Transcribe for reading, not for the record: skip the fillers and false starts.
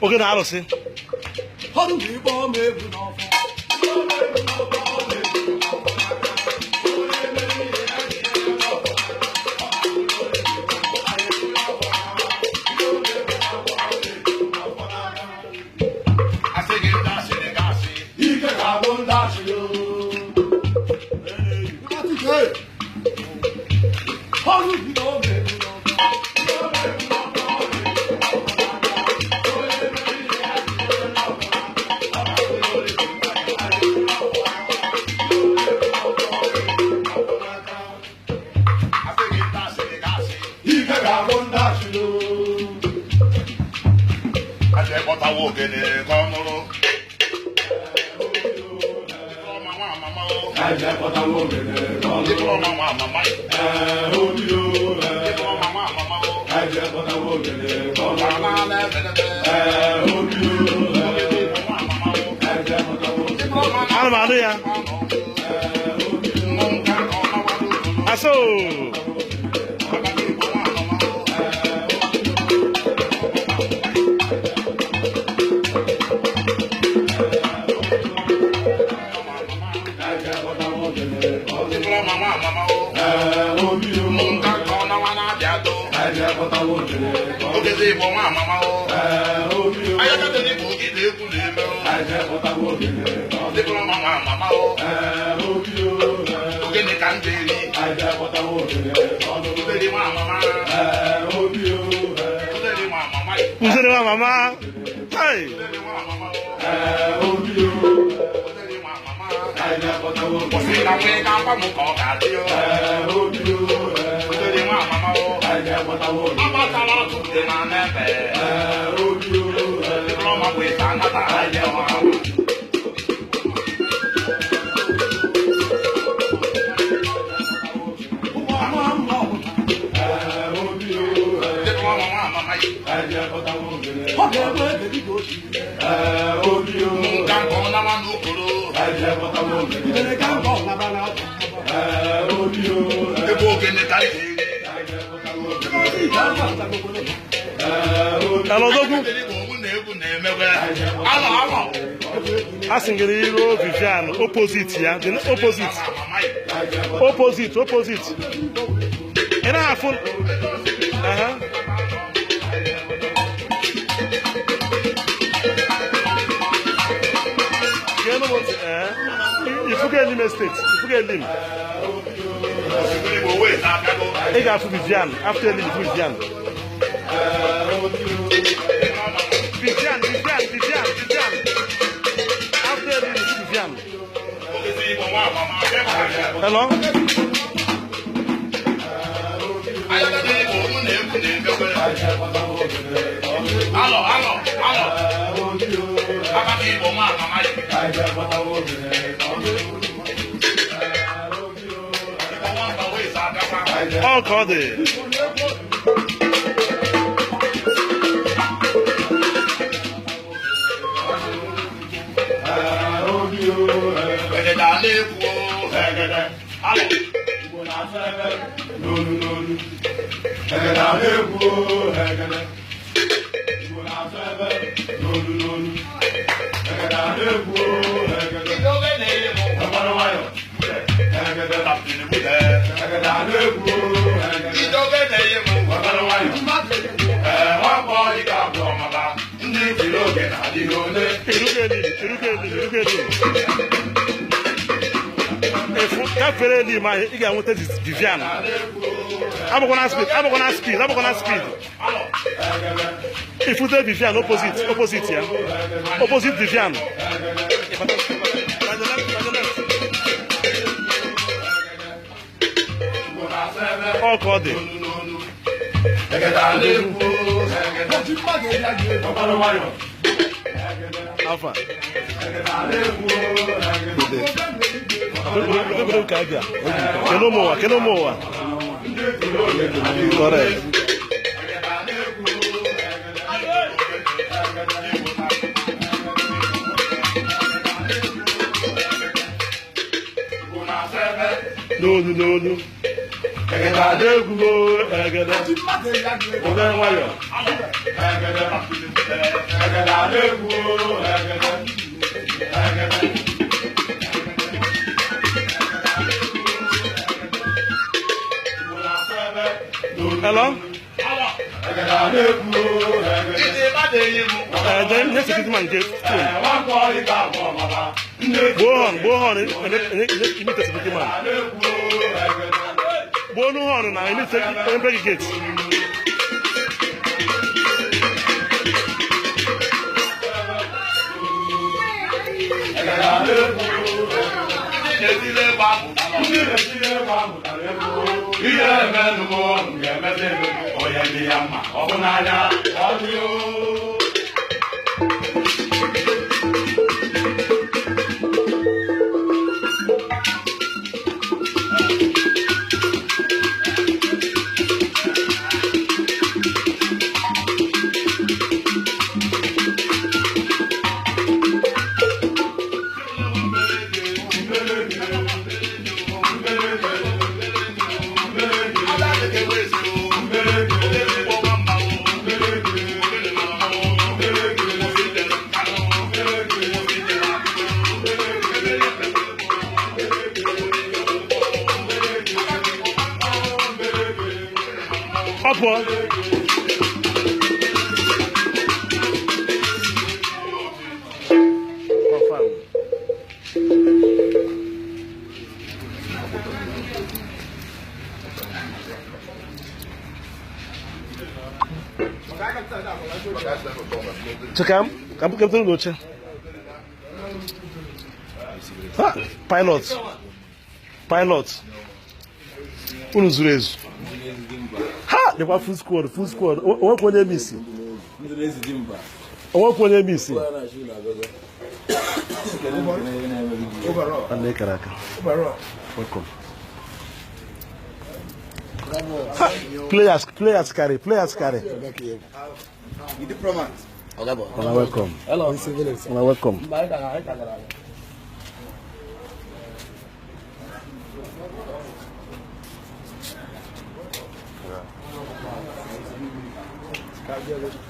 OGENE arụsị anụmanụ ya aso Uzere wa mama. Hey. Asingiri iro Vivian opposite ya, the opposite. And I full. You know what? If you get him estate, if you get him, I got to Vivian after him Vivian. Vivian. After him Vivian. Hello. Oh, God. Vivian. I'm gonna speed. If you tell Vivian opposite here. Opposite Vivian. Oh, God. Alpha. Kenomoa. Correct. No. Hello? Then let's get man get Go on, you need to speak man. Go on, I need to break it. Upward. Come through, Lucha. Pilots. Unuzurez. Ha! They were full squad. What will they miss? What will they miss? Overall. Welcome. Players carry. You diplomat. Welcome. Hello. Welcome. Yeah.